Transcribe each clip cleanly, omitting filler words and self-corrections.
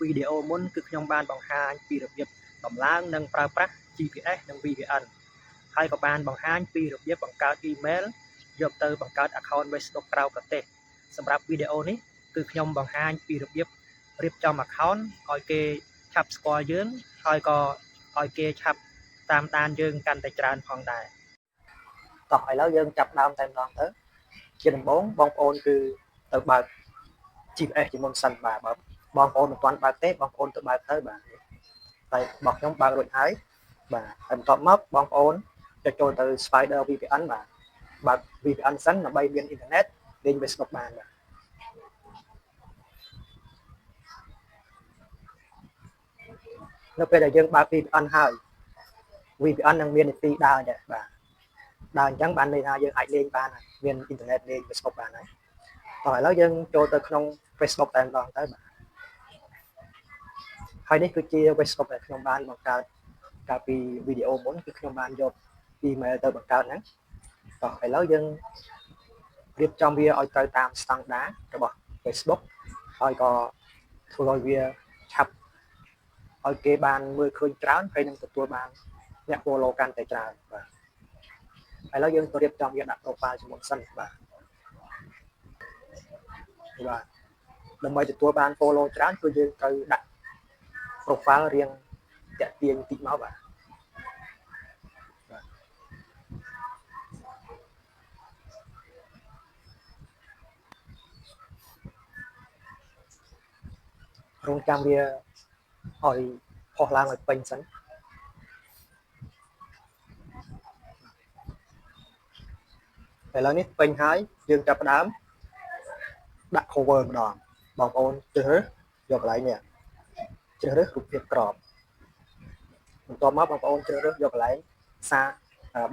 វីដេអូមុនគឺខ្ញុំបានបង្ហាញពីរបៀបដំឡើងនិងប្រើប្រាស់ GPS និង VPN ហើយក៏បានបង្ហាញពីរបៀបបង្កើត email យកទៅបង្កើត account Facebook ក្រៅប្រទេសសម្រាប់វីដេអូនេះគឺខ្ញុំបង្ហាញពីរបៀបរៀបចំ account ឲ្យគេឆាប់ស្គាល់យើងហើយក៏ឲ្យគេឆាប់តាមដានយើងកាន់តែច្រើនផងដែរតោះឥឡូវយើងចាប់ដើមតែម្ដងទៅជាដំបូងបងប្អូនគឺទៅបើក GPS ជាមុនសិនបាទបើបងប្អូនមិនទាន់បើកទេបងប្អូនទៅបើកទៅបាទតែរបស់ខ្ញុំបើករួចហើយបាទហើយបន្ទាប់មកបងប្អូនចូលទៅ Spider VPN បាទបើក VPN សិនដើម្បីមានអ៊ីនធឺណិតលេង Facebook បានបាទនៅពេលដែលយើងបើក VPN ហើយ VPN នឹងមាននីតិដើរដែរបាទដើរអញ្ចឹងបានន័យថាយើងអាចលេងបានមានអ៊ីនធឺណិតលេង Facebook បានហើយតោះឥឡូវយើងចូលទៅក្នុង Facebook តែម្ដងទៅបាទហើយនេះគឺជា Facebook ដែលខ្ញុំបានបង្កើតកាលពីវីដេអូមុនគឺខ្ញុំបានយក email ទៅបង្កើតហ្នឹងតោះឥឡូវយើងរៀបចំវាឲ្យត្រូវតាមស្តង់ដាររបស់ Facebook ហើយក៏ធ្វើឲ្យវាឆាប់ឲ្យគេបានមើលឃើញច្រើនហើយនឹងទទួលបានអ្នក follow កាន់តែច្រើនបាទឥឡូវយើងទៅរៀបចំវាដាក់ profile ជាមុនសិនបាទដើម្បីទទួលបាន follow ច្រើនគឺយើងត្រូវដាក់ profile រៀងតាក់ទាញតិចមកបាទរងចាំវាឲ្យផុសឡើងឲ្យពេញសិនឥឡូវនេះពេញហើយយើងចាប់ផ្ដើមដាក់ cover ម្ដងបងប្អូនជ្រើសរើសយកកន្លែងនេះជ្រើសរើសរូបភាពក្របបន្ទាប់មកបងប្អូនជ្រើសរើសយកកន្លែងសារ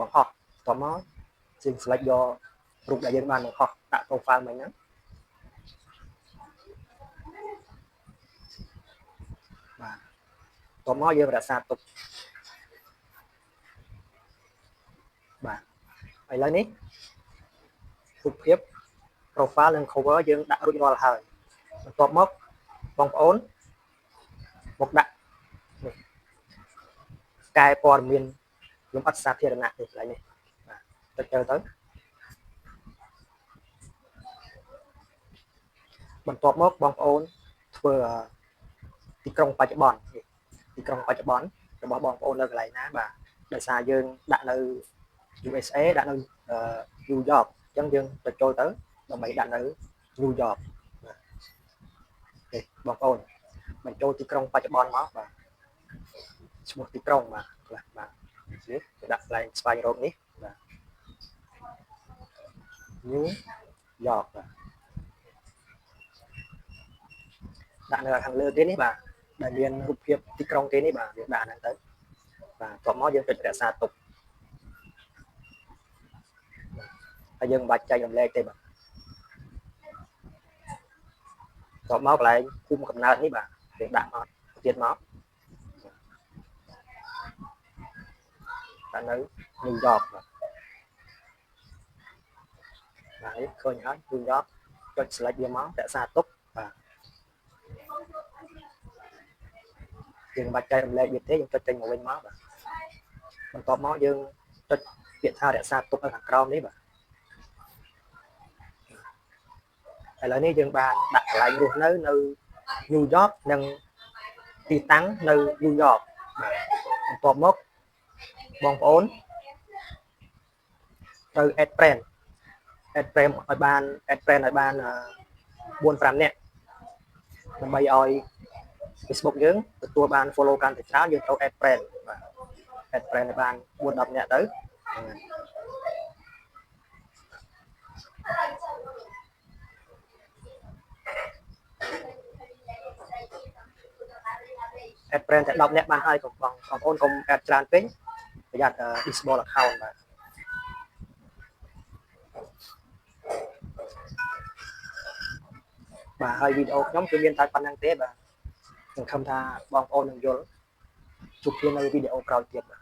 បង្ហោះបន្ទាប់មកយើង select យករូបដែលយើងបានបង្ហោះដាក់ profile មិញហ្នឹងបាទបន្ទាប់មកយើងរក្សាទុកបាទឥឡូវនេះរូបភាព profile និង cover យើងដាក់រួចរាល់ហើយបន្ទាប់មកបងប្អូនមកដាក់នេះកែព័ត៌មានលម្អិតសាធារណៈនេះកន្លែងនេះបាទទៅបន្ទាប់មកបងប្អូនធ្វើទីក្រុងបច្ចុប្បន្នទីក្រុងបច្ចុប្បន្នរបស់បងប្អូននៅកន្លែងណាបាទដោយសារយើងដាក់នៅ USA ដាក់នៅ New York អញ្ចឹងយើងទៅចូលទៅដើម្បីដាក់នៅ New York បងប្អូនបញ្ចូលទីក្រុងបច្ចុប្បន្នមកបាទឈ្មោះទីក្រុងបាទបាទនេះដាក់កន្លែងស្វែងរកនេះបាទ New York បាទដាក់នៅខាងលើគេនេះបាទដែលមានរូបភាពទីក្រុងគេនេះបាទយើងដាក់ហ្នឹងទៅបាទបន្ទាប់មកយើងចុចរក្សាទុកហើយយើងមិនបាច់ចែករំលែកទេបាទបន្ទាប់មកកន្លែងភូមិកំណើតនេះបាទយើងដាក់មកទៀតមកដាក់នៅ New York បាទនេះឃើញហើយ New York ចុច select វាមករក្សាទុកបាទយើងមិនបាច់ចែករំលែកវាទេយើងចុចចេញមកវិញមកបាទបន្ទាប់មកយើងចុចពាក្យថារក្សាទុកនៅខាងក្រោមនេះបាទឥឡូវនេះយើងបានដាក់កន្លែងរស់នៅ New York និងទីតាំងនៅ New York បន្ទាប់មកបងប្អូនត្រូវ add friend ឲ្យបាន 4-5 នាក់ដើម្បីឲ្យ Facebook យើងទទួលបាន follow កាន់តែច្រើនយើងត្រូវ add friend បាទ add friend ឲ្យបាន 4-10 នាក់ទៅadd friend តែ10នាក់បានហើយកុំបងប្អូនកុំ add ច្រើនពេកប្រយ័ត្ន disable account បាទហើយវីដេអូខ្ញុំគឺមានតែប៉ុណ្្នឹងទេបាទសង្ឃឹមថាបងប្អូននឹងយល់ជួបគ្នានៅវីដេអូក្រោយទៀតបាទ